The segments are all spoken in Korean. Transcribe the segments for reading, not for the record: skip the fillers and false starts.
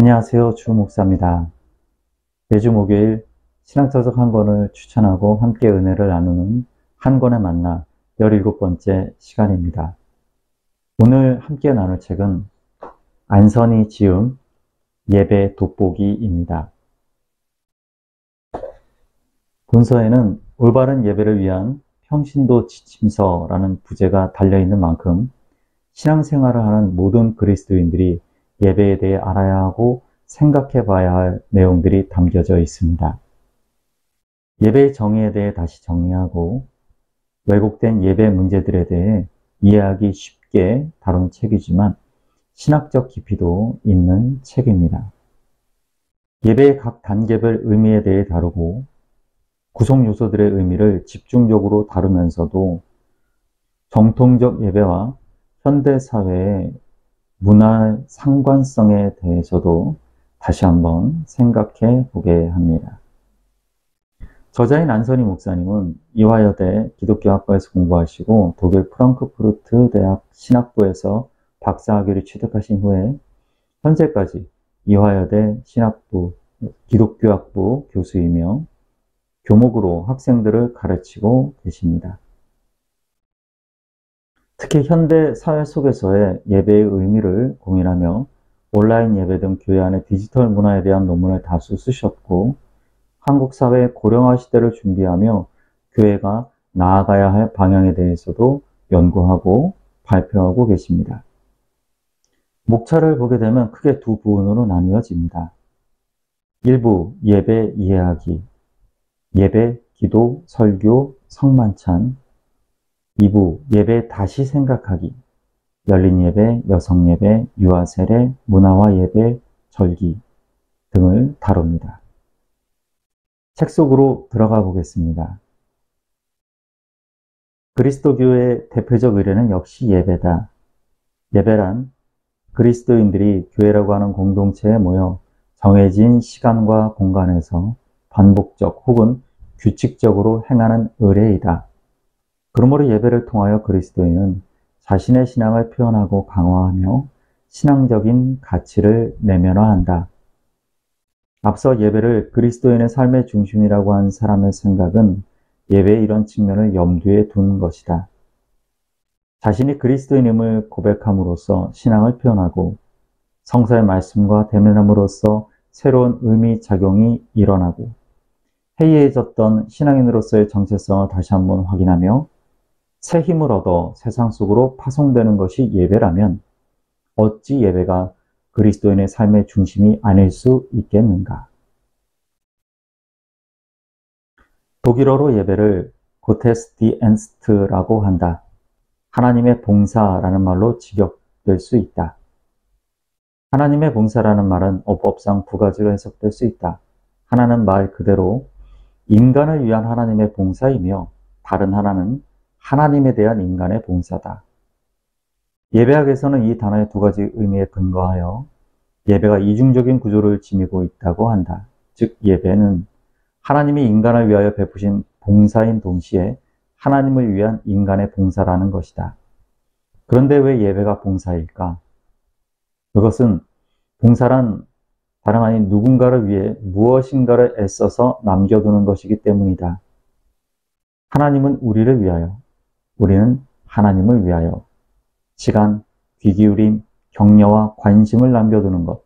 안녕하세요. 주 목사입니다. 매주 목요일 신앙서적 한 권을 추천하고 함께 은혜를 나누는 한 권에 만나 17번째 시간입니다. 오늘 함께 나눌 책은 안선이 지음 예배 돋보기입니다. 본서에는 올바른 예배를 위한 평신도 지침서라는 부제가 달려있는 만큼 신앙생활을 하는 모든 그리스도인들이 예배에 대해 알아야 하고 생각해 봐야 할 내용들이 담겨져 있습니다. 예배의 정의에 대해 다시 정리하고 왜곡된 예배 문제들에 대해 이해하기 쉽게 다룬 책이지만 신학적 깊이도 있는 책입니다. 예배의 각 단계별 의미에 대해 다루고 구성 요소들의 의미를 집중적으로 다루면서도 정통적 예배와 현대사회의 문화의 상관성에 대해서도 다시 한번 생각해 보게 합니다. 저자인 안선이 목사님은 이화여대 기독교학과에서 공부하시고 독일 프랑크푸르트 대학 신학부에서 박사학위를 취득하신 후에 현재까지 이화여대 신학부 기독교학부 교수이며 교목으로 학생들을 가르치고 계십니다. 특히 현대 사회 속에서의 예배의 의미를 고민하며 온라인 예배 등 교회 안의 디지털 문화에 대한 논문을 다수 쓰셨고 한국 사회의 고령화 시대를 준비하며 교회가 나아가야 할 방향에 대해서도 연구하고 발표하고 계십니다. 목차를 보게 되면 크게 두 부분으로 나뉘어집니다. 1부 예배 이해하기, 예배, 기도, 설교, 성만찬. 2부 예배 다시 생각하기, 열린 예배, 여성 예배, 유아 세례, 문화와 예배, 절기 등을 다룹니다. 책 속으로 들어가 보겠습니다. 그리스도교의 대표적 의례는 역시 예배다. 예배란 그리스도인들이 교회라고 하는 공동체에 모여 정해진 시간과 공간에서 반복적 혹은 규칙적으로 행하는 의례이다. 그러므로 예배를 통하여 그리스도인은 자신의 신앙을 표현하고 강화하며 신앙적인 가치를 내면화한다. 앞서 예배를 그리스도인의 삶의 중심이라고 한 사람의 생각은 예배의 이런 측면을 염두에 둔 것이다. 자신이 그리스도인임을 고백함으로써 신앙을 표현하고 성서의 말씀과 대면함으로써 새로운 의미 작용이 일어나고 해이해졌던 신앙인으로서의 정체성을 다시 한번 확인하며 새 힘을 얻어 세상 속으로 파송되는 것이 예배라면 어찌 예배가 그리스도인의 삶의 중심이 아닐 수 있겠는가? 독일어로 예배를 고테스디엔스트라고 한다. 하나님의 봉사라는 말로 직역될 수 있다. 하나님의 봉사라는 말은 어법상 두 가지로 해석될 수 있다. 하나는 말 그대로 인간을 위한 하나님의 봉사이며 다른 하나는 하나님에 대한 인간의 봉사다. 예배학에서는 이 단어의 두 가지 의미에 근거하여 예배가 이중적인 구조를 지니고 있다고 한다. 즉 예배는 하나님이 인간을 위하여 베푸신 봉사인 동시에 하나님을 위한 인간의 봉사라는 것이다. 그런데 왜 예배가 봉사일까? 그것은 봉사란 다름 아닌 누군가를 위해 무엇인가를 애써서 남겨두는 것이기 때문이다. 하나님은 우리를 위하여, 우리는 하나님을 위하여 시간, 귀 기울임, 격려와 관심을 남겨두는 것,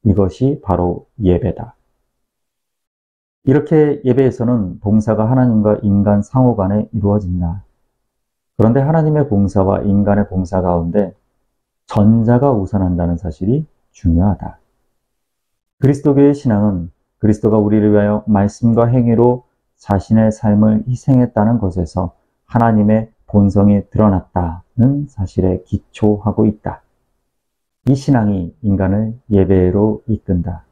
이것이 바로 예배다. 이렇게 예배에서는 봉사가 하나님과 인간 상호 간에 이루어진다. 그런데 하나님의 봉사와 인간의 봉사 가운데 전자가 우선한다는 사실이 중요하다. 그리스도교의 신앙은 그리스도가 우리를 위하여 말씀과 행위로 자신의 삶을 희생했다는 것에서 하나님의 본성이 드러났다는 사실에 기초하고 있다. 이 신앙이 인간을 예배로 이끈다.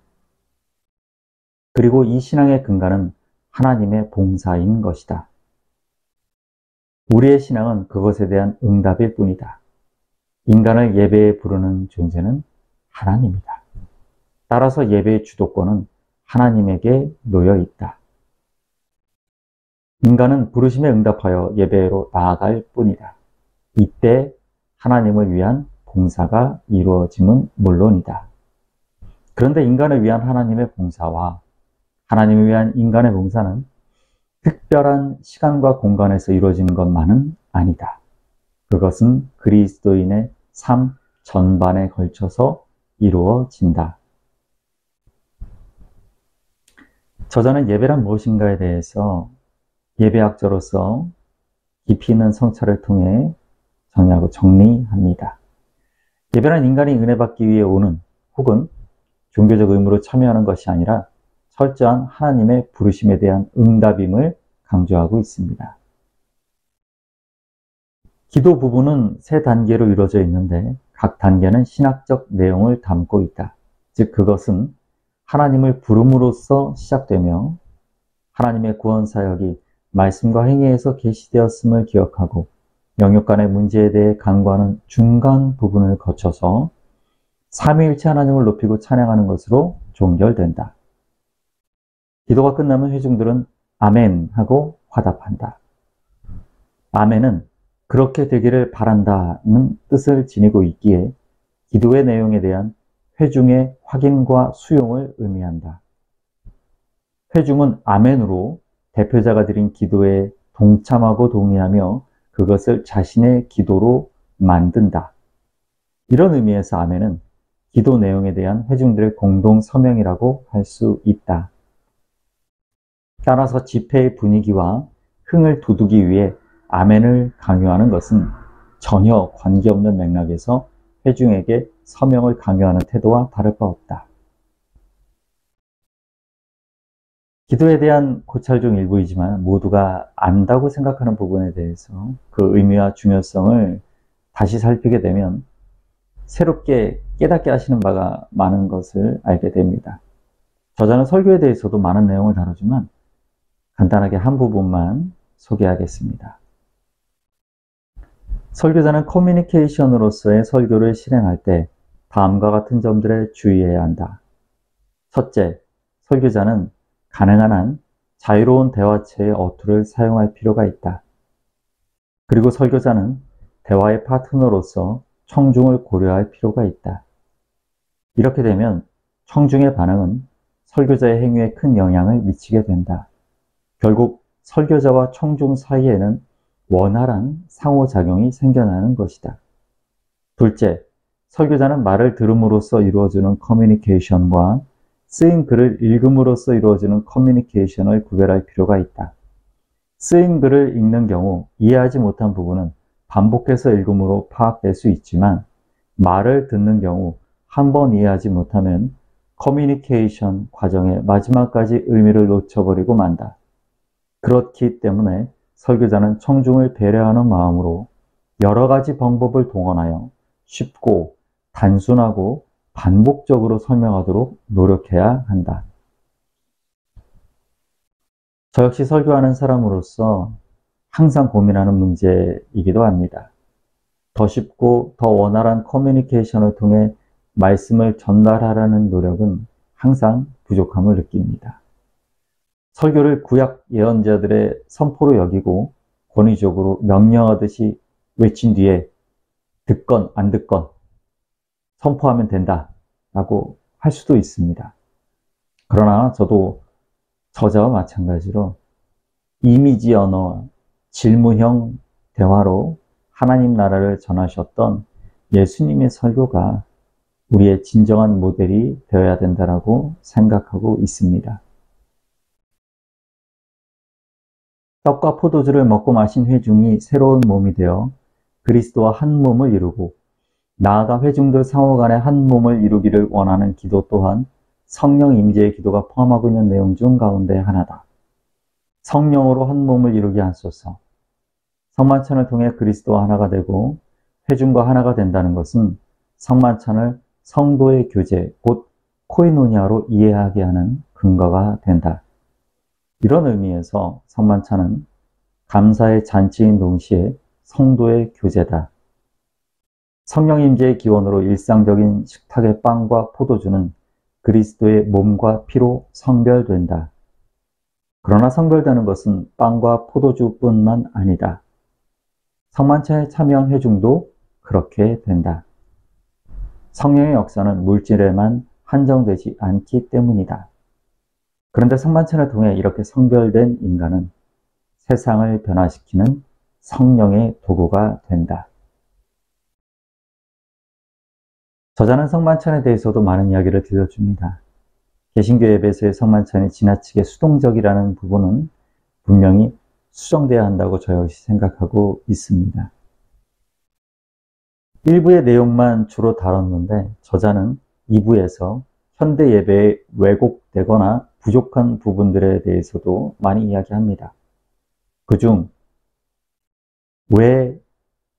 그리고 이 신앙의 근간은 하나님의 봉사인 것이다. 우리의 신앙은 그것에 대한 응답일 뿐이다. 인간을 예배에 부르는 존재는 하나님이다. 따라서 예배의 주도권은 하나님에게 놓여 있다. 인간은 부르심에 응답하여 예배로 나아갈 뿐이다. 이때 하나님을 위한 봉사가 이루어짐은 물론이다. 그런데 인간을 위한 하나님의 봉사와 하나님을 위한 인간의 봉사는 특별한 시간과 공간에서 이루어지는 것만은 아니다. 그것은 그리스도인의 삶 전반에 걸쳐서 이루어진다. 저자는 예배란 무엇인가에 대해서 예배학자로서 깊이 있는 성찰을 통해 정의하고 정리합니다. 예배란 인간이 은혜 받기 위해 오는 혹은 종교적 의무로 참여하는 것이 아니라 철저한 하나님의 부르심에 대한 응답임을 강조하고 있습니다. 기도 부분은 세 단계로 이루어져 있는데 각 단계는 신학적 내용을 담고 있다. 즉 그것은 하나님을 부름으로써 시작되며 하나님의 구원 사역이 말씀과 행위에서 계시되었음을 기억하고 영역 간의 문제에 대해 간구하는 중간 부분을 거쳐서 삼위일체 하나님을 높이고 찬양하는 것으로 종결된다. 기도가 끝나면 회중들은 아멘 하고 화답한다. 아멘은 그렇게 되기를 바란다는 뜻을 지니고 있기에 기도의 내용에 대한 회중의 확인과 수용을 의미한다. 회중은 아멘으로 대표자가 드린 기도에 동참하고 동의하며 그것을 자신의 기도로 만든다. 이런 의미에서 아멘은 기도 내용에 대한 회중들의 공동 서명이라고 할 수 있다. 따라서 집회의 분위기와 흥을 돋우기 위해 아멘을 강요하는 것은 전혀 관계없는 맥락에서 회중에게 서명을 강요하는 태도와 다를 바 없다. 기도에 대한 고찰 중 일부이지만 모두가 안다고 생각하는 부분에 대해서 그 의미와 중요성을 다시 살피게 되면 새롭게 깨닫게 하시는 바가 많은 것을 알게 됩니다. 저자는 설교에 대해서도 많은 내용을 다루지만 간단하게 한 부분만 소개하겠습니다. 설교자는 커뮤니케이션으로서의 설교를 실행할 때 다음과 같은 점들에 주의해야 한다. 첫째, 설교자는 가능한 한 자유로운 대화체의 어투를 사용할 필요가 있다. 그리고 설교자는 대화의 파트너로서 청중을 고려할 필요가 있다. 이렇게 되면 청중의 반응은 설교자의 행위에 큰 영향을 미치게 된다. 결국 설교자와 청중 사이에는 원활한 상호작용이 생겨나는 것이다. 둘째, 설교자는 말을 들음으로써 이루어지는 커뮤니케이션과 쓰인 글을 읽음으로써 이루어지는 커뮤니케이션을 구별할 필요가 있다. 쓰인 글을 읽는 경우 이해하지 못한 부분은 반복해서 읽음으로 파악될 수 있지만 말을 듣는 경우 한 번 이해하지 못하면 커뮤니케이션 과정의 마지막까지 의미를 놓쳐버리고 만다. 그렇기 때문에 설교자는 청중을 배려하는 마음으로 여러 가지 방법을 동원하여 쉽고 단순하고 반복적으로 설명하도록 노력해야 한다. 저 역시 설교하는 사람으로서 항상 고민하는 문제이기도 합니다. 더 쉽고 더 원활한 커뮤니케이션을 통해 말씀을 전달하려는 노력은 항상 부족함을 느낍니다. 설교를 구약 예언자들의 선포로 여기고 권위적으로 명령하듯이 외친 뒤에 듣건 안 듣건 선포하면 된다 라고 할 수도 있습니다. 그러나 저도 저자와 마찬가지로 이미지 언어, 질문형 대화로 하나님 나라를 전하셨던 예수님의 설교가 우리의 진정한 모델이 되어야 된다고 생각하고 있습니다. 떡과 포도주를 먹고 마신 회중이 새로운 몸이 되어 그리스도와 한 몸을 이루고 나아가 회중들 상호 간에 한 몸을 이루기를 원하는 기도 또한 성령 임재의 기도가 포함하고 있는 내용 중 가운데 하나다. 성령으로 한 몸을 이루게 하소서. 성만찬을 통해 그리스도와 하나가 되고 회중과 하나가 된다는 것은 성만찬을 성도의 교제, 곧 코이노니아로 이해하게 하는 근거가 된다. 이런 의미에서 성만찬은 감사의 잔치인 동시에 성도의 교제다. 성령 임재의 기원으로 일상적인 식탁의 빵과 포도주는 그리스도의 몸과 피로 성별된다. 그러나 성별되는 것은 빵과 포도주뿐만 아니다. 성만찬에 참여한 회중도 그렇게 된다. 성령의 역사는 물질에만 한정되지 않기 때문이다. 그런데 성만찬을 통해 이렇게 성별된 인간은 세상을 변화시키는 성령의 도구가 된다. 저자는 성만찬에 대해서도 많은 이야기를 들려줍니다. 개신교 예배에서의 성만찬이 지나치게 수동적이라는 부분은 분명히 수정돼야 한다고 저 역시 생각하고 있습니다. 일부의 내용만 주로 다뤘는데 저자는 2부에서 현대 예배에 왜곡되거나 부족한 부분들에 대해서도 많이 이야기합니다. 그중 왜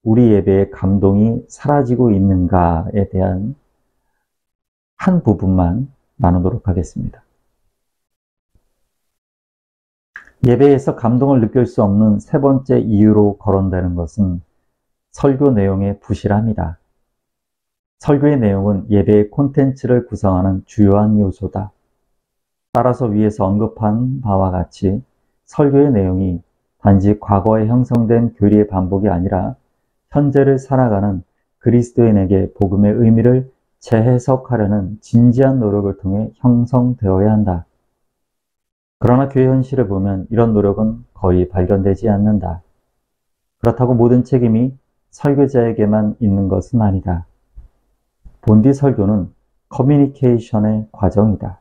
우리 예배의 감동이 사라지고 있는가에 대한 한 부분만 나누도록 하겠습니다. 예배에서 감동을 느낄 수 없는 세 번째 이유로 거론되는 것은 설교 내용의 부실함이다. 설교의 내용은 예배의 콘텐츠를 구성하는 주요한 요소다. 따라서 위에서 언급한 바와 같이 설교의 내용이 단지 과거에 형성된 교리의 반복이 아니라 현재를 살아가는 그리스도인에게 복음의 의미를 재해석하려는 진지한 노력을 통해 형성되어야 한다. 그러나 교회 현실을 보면 이런 노력은 거의 발견되지 않는다. 그렇다고 모든 책임이 설교자에게만 있는 것은 아니다. 본디 설교는 커뮤니케이션의 과정이다.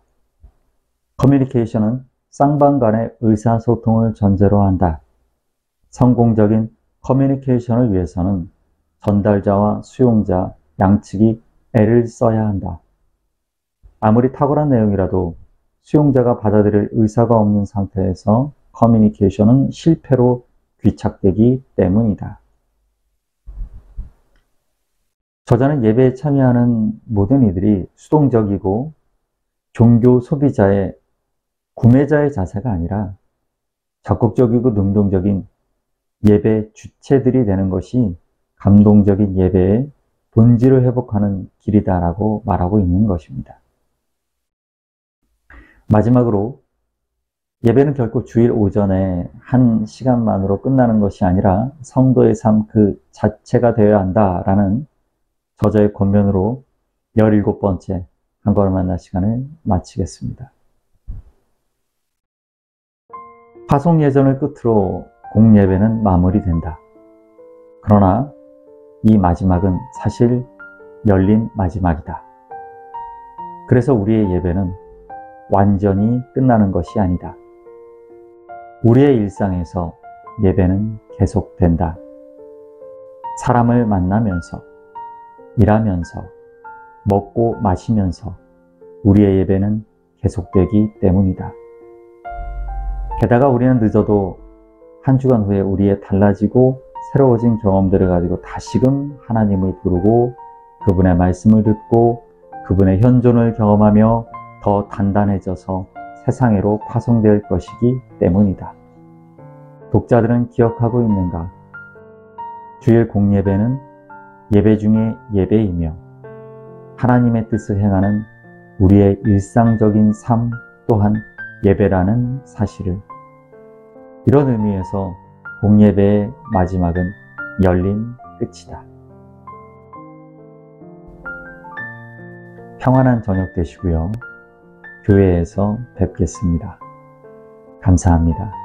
커뮤니케이션은 쌍방 간의 의사소통을 전제로 한다. 성공적인 커뮤니케이션을 위해서는 전달자와 수용자 양측이 애를 써야 한다. 아무리 탁월한 내용이라도 수용자가 받아들일 의사가 없는 상태에서 커뮤니케이션은 실패로 귀착되기 때문이다. 저자는 예배에 참여하는 모든 이들이 수동적이고 종교 소비자의 구매자의 자세가 아니라 적극적이고 능동적인 예배 주체들이 되는 것이 감동적인 예배의 본질을 회복하는 길이다라고 말하고 있는 것입니다. 마지막으로 예배는 결코 주일 오전에 한 시간만으로 끝나는 것이 아니라 성도의 삶 그 자체가 되어야 한다라는 저자의 권면으로 17번째 한 걸음 만나 시간을 마치겠습니다. 파송 예전을 끝으로 공예배는 마무리된다. 그러나 이 마지막은 사실 열린 마지막이다. 그래서 우리의 예배는 완전히 끝나는 것이 아니다. 우리의 일상에서 예배는 계속된다. 사람을 만나면서, 일하면서, 먹고 마시면서 우리의 예배는 계속되기 때문이다. 게다가 우리는 늦어도 한 주간 후에 우리의 달라지고 새로워진 경험들을 가지고 다시금 하나님을 부르고 그분의 말씀을 듣고 그분의 현존을 경험하며 더 단단해져서 세상으로 파송될 것이기 때문이다. 독자들은 기억하고 있는가? 주일 공예배는 예배 중에 예배이며 하나님의 뜻을 행하는 우리의 일상적인 삶 또한 예배라는 사실을. 이런 의미에서 공예배의 마지막은 열린 끝이다. 평안한 저녁 되시고요. 교회에서 뵙겠습니다. 감사합니다.